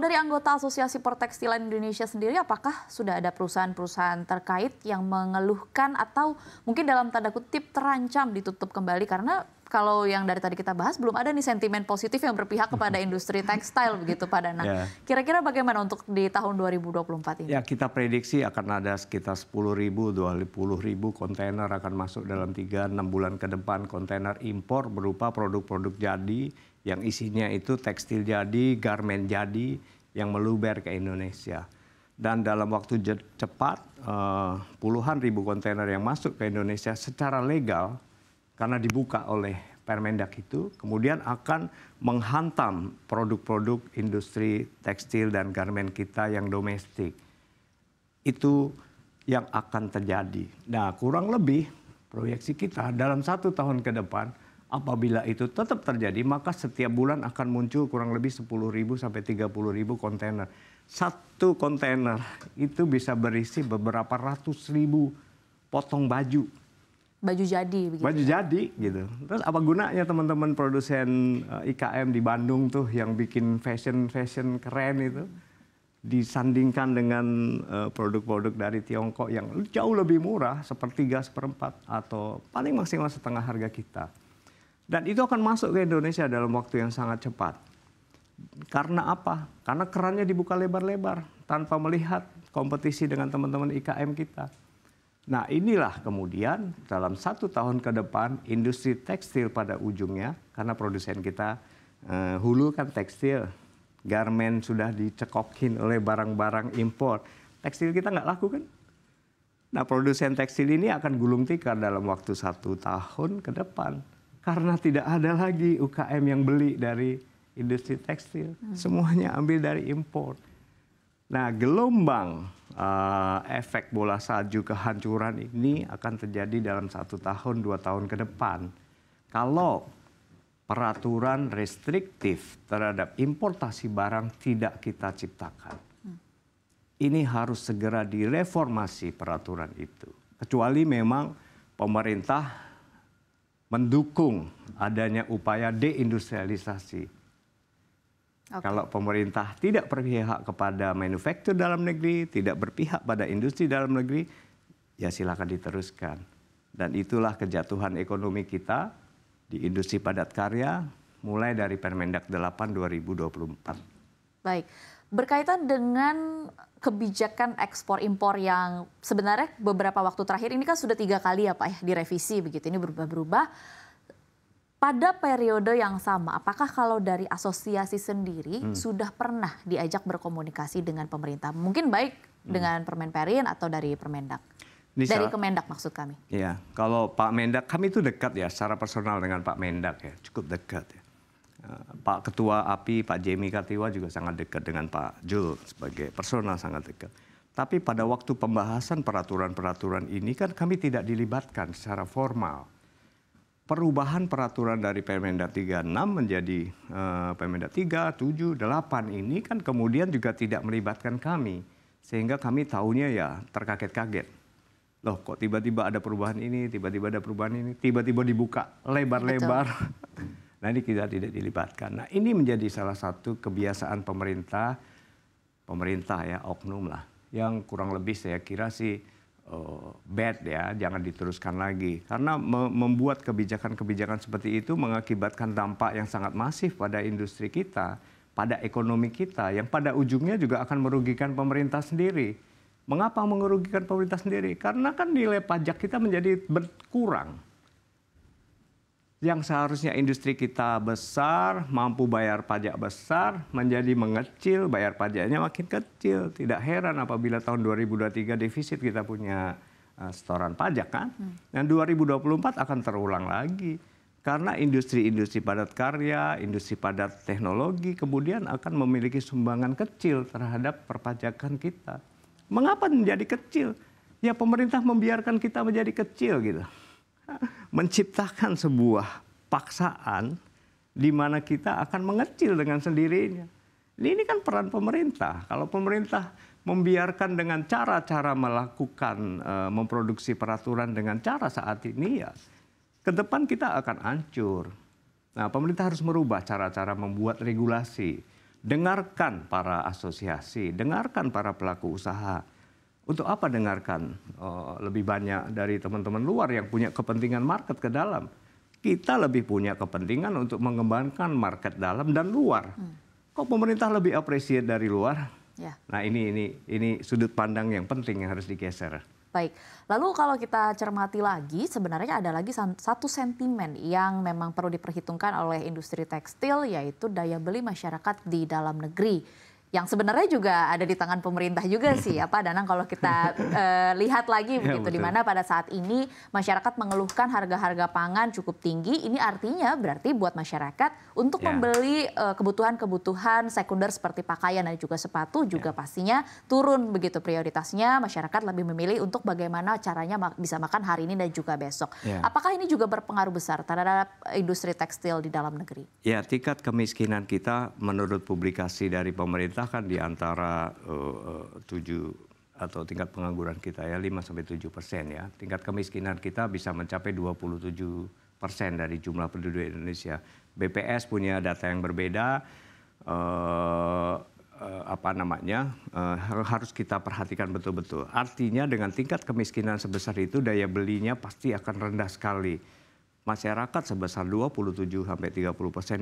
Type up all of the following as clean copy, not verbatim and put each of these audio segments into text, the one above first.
dari anggota Asosiasi Pertekstilan Indonesia sendiri, apakah sudah ada perusahaan-perusahaan terkait yang mengeluhkan atau mungkin dalam tanda kutip terancam ditutup kembali? Karena kalau yang dari tadi kita bahas belum ada nih sentimen positif yang berpihak kepada industri tekstil begitu Pak Danang. Kira-kira bagaimana untuk di tahun 2024 ini? Ya, kita prediksi akan ada sekitar 10.000, 20.000 kontainer akan masuk dalam 3-6 bulan ke depan, kontainer impor berupa produk-produk jadi yang isinya itu tekstil jadi, garmen jadi yang meluber ke Indonesia. Dan dalam waktu cepat puluhan ribu kontainer yang masuk ke Indonesia secara legal karena dibuka oleh Permendak itu kemudian akan menghantam produk-produk industri tekstil dan garmen kita yang domestik. Itu yang akan terjadi. Nah, kurang lebih proyeksi kita dalam 1 tahun ke depan apabila itu tetap terjadi, maka setiap bulan akan muncul kurang lebih 10.000 sampai 30.000 kontainer. Satu kontainer itu bisa berisi beberapa ratus ribu potong baju. Baju jadi begitu. Baju jadi gitu. Terus apa gunanya teman-teman produsen IKM di Bandung tuh yang bikin fashion keren itu disandingkan dengan produk-produk dari Tiongkok yang jauh lebih murah, sepertiga, seperempat atau paling maksimal setengah harga kita. Dan itu akan masuk ke Indonesia dalam waktu yang sangat cepat. Karena apa? Karena kerannya dibuka lebar-lebar tanpa melihat kompetisi dengan teman-teman IKM kita. Nah, inilah kemudian dalam 1 tahun ke depan industri tekstil pada ujungnya, karena produsen kita hulu kan tekstil, garmen sudah dicekokin oleh barang-barang impor. Tekstil kita nggak laku kan? Nah, produsen tekstil ini akan gulung tikar dalam waktu 1 tahun ke depan. Karena tidak ada lagi UKM yang beli dari industri tekstil. Semuanya ambil dari impor. Nah, gelombang efek bola salju kehancuran ini akan terjadi dalam 1 tahun, 2 tahun ke depan. Kalau peraturan restriktif terhadap importasi barang tidak kita ciptakan. Ini harus segera direformasi peraturan itu. Kecuali memang pemerintah mendukung adanya upaya deindustrialisasi. Kalau pemerintah tidak berpihak kepada manufaktur dalam negeri, tidak berpihak pada industri dalam negeri, ya silakan diteruskan. Dan itulah kejatuhan ekonomi kita di industri padat karya mulai dari Permendak 8 2024. Baik, berkaitan dengan kebijakan ekspor impor yang sebenarnya beberapa waktu terakhir ini kan sudah 3 kali ya Pak ya direvisi begitu, ini berubah-berubah. Pada periode yang sama, apakah kalau dari asosiasi sendiri sudah pernah diajak berkomunikasi dengan pemerintah? Mungkin baik dengan Permenperin atau dari Permendak? Dari Kemendak maksud kami. Iya, kalau Pak Mendak, kami itu dekat ya secara personal dengan Pak Mendak ya, cukup dekat ya. Pak Ketua API, Pak Jemi Katiwa juga sangat dekat dengan Pak Jul sebagai personal sangat dekat. Tapi pada waktu pembahasan peraturan-peraturan ini kan kami tidak dilibatkan secara formal. Perubahan peraturan dari Permendak 36 menjadi Permendak 3, 7, 8 ini kan kemudian juga tidak melibatkan kami. Sehingga kami tahunya ya terkaget-kaget. Loh kok tiba-tiba ada perubahan ini, tiba-tiba ada perubahan ini, tiba-tiba dibuka lebar-lebar. Nah ini kita tidak dilibatkan. Nah ini menjadi salah satu kebiasaan pemerintah ya oknum lah. Yang kurang lebih saya kira sih bad ya, jangan diteruskan lagi. Karena membuat kebijakan-kebijakan seperti itu mengakibatkan dampak yang sangat masif pada industri kita, pada ekonomi kita, yang pada ujungnya juga akan merugikan pemerintah sendiri. Mengapa merugikan pemerintah sendiri? Karena kan nilai pajak kita menjadi berkurang. Yang seharusnya industri kita besar, mampu bayar pajak besar, menjadi mengecil, bayar pajaknya makin kecil. Tidak heran apabila tahun 2023 defisit kita punya setoran pajak kan. Dan 2024 akan terulang lagi. Karena industri-industri padat karya, industri padat teknologi kemudian akan memiliki sumbangan kecil terhadap perpajakan kita. Mengapa menjadi kecil? Ya pemerintah membiarkan kita menjadi kecil gitu. Menciptakan sebuah paksaan di mana kita akan mengecil dengan sendirinya. Ini kan peran pemerintah. Kalau pemerintah membiarkan dengan cara-cara melakukan memproduksi peraturan dengan cara saat ini ya ke depan kita akan hancur. Nah, pemerintah harus merubah cara-cara membuat regulasi. Dengarkan para asosiasi, dengarkan para pelaku usaha. Untuk apa dengarkan lebih banyak dari teman-teman luar yang punya kepentingan market ke dalam? Kita lebih punya kepentingan untuk mengembangkan market dalam dan luar. Kok pemerintah lebih appreciate dari luar? Ya. Nah ini sudut pandang yang penting yang harus digeser. Baik, lalu kalau kita cermati lagi, sebenarnya ada lagi satu sentimen yang memang perlu diperhitungkan oleh industri tekstil, yaitu daya beli masyarakat di dalam negeri. Yang sebenarnya juga ada di tangan pemerintah juga sih, ya Pak Danang, kalau kita lihat lagi begitu, di mana pada saat ini masyarakat mengeluhkan harga-harga pangan cukup tinggi. Ini artinya berarti buat masyarakat untuk membeli kebutuhan-kebutuhan sekunder seperti pakaian dan juga sepatu juga pastinya turun begitu prioritasnya. Masyarakat lebih memilih untuk bagaimana caranya bisa makan hari ini dan juga besok. Apakah ini juga berpengaruh besar terhadap industri tekstil di dalam negeri? Ya, tingkat kemiskinan kita menurut publikasi dari pemerintah kan di antara 7 atau tingkat pengangguran kita ya 5-7% ya. Tingkat kemiskinan kita bisa mencapai 27% dari jumlah penduduk Indonesia. BPS punya data yang berbeda, harus kita perhatikan betul-betul. Artinya dengan tingkat kemiskinan sebesar itu daya belinya pasti akan rendah sekali. Masyarakat sebesar 27-30%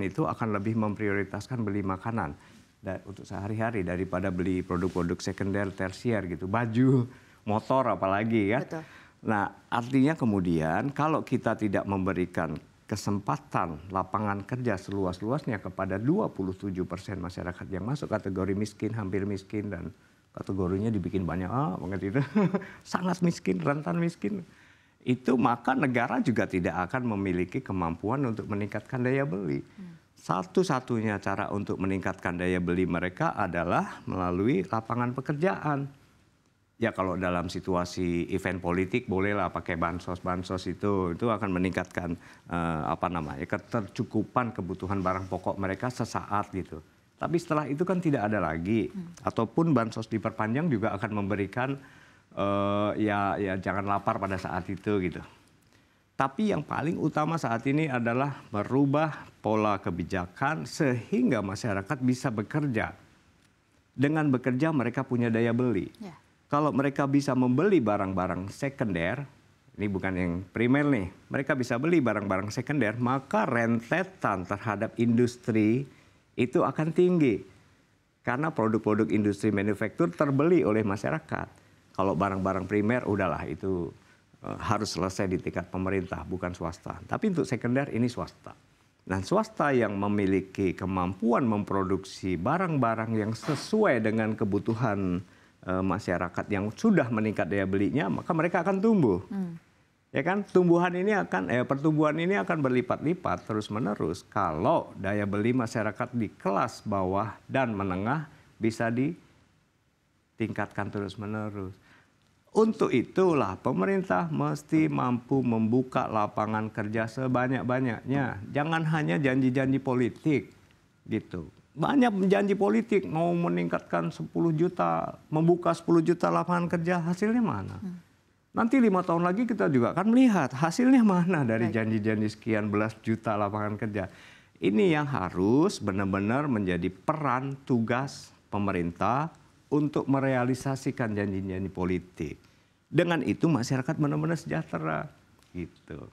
itu akan lebih memprioritaskan beli makanan untuk sehari-hari daripada beli produk-produk sekunder, tersier gitu, baju, motor apalagi ya. Betul. Nah, artinya kemudian kalau kita tidak memberikan kesempatan lapangan kerja seluas-luasnya kepada 27% masyarakat yang masuk kategori miskin, hampir miskin, dan kategorinya dibikin banyak banget itu, sangat miskin, rentan miskin, itu maka negara juga tidak akan memiliki kemampuan untuk meningkatkan daya beli. Satu-satunya cara untuk meningkatkan daya beli mereka adalah melalui lapangan pekerjaan. Ya kalau dalam situasi event politik bolehlah pakai bansos itu akan meningkatkan ketercukupan kebutuhan barang pokok mereka sesaat gitu. Tapi setelah itu kan tidak ada lagi. Ataupun bansos diperpanjang juga akan memberikan jangan lapar pada saat itu gitu. Tapi yang paling utama saat ini adalah merubah pola kebijakan sehingga masyarakat bisa bekerja. Dengan bekerja mereka punya daya beli. Kalau mereka bisa membeli barang-barang sekunder, ini bukan yang primer nih, mereka bisa beli barang-barang sekunder, maka rentetan terhadap industri itu akan tinggi. Karena produk-produk industri manufaktur terbeli oleh masyarakat. Kalau barang-barang primer, udahlah itu harus selesai di tingkat pemerintah, bukan swasta. Tapi untuk sekunder ini swasta. Nah, swasta yang memiliki kemampuan memproduksi barang-barang yang sesuai dengan kebutuhan masyarakat yang sudah meningkat daya belinya, maka mereka akan tumbuh. Ya kan, pertumbuhan ini akan berlipat-lipat terus-menerus kalau daya beli masyarakat di kelas bawah dan menengah bisa ditingkatkan terus-menerus. Untuk itulah pemerintah mesti mampu membuka lapangan kerja sebanyak-banyaknya. Jangan hanya janji-janji politik gitu. Banyak janji politik mau meningkatkan 10 juta, membuka 10 juta lapangan kerja, hasilnya mana? Nanti 5 tahun lagi kita juga akan melihat hasilnya mana dari janji-janji sekian belas juta lapangan kerja. Ini yang harus benar-benar menjadi peran tugas pemerintah untuk merealisasikan janji-janji politik. Dengan itu masyarakat benar-benar sejahtera gitu.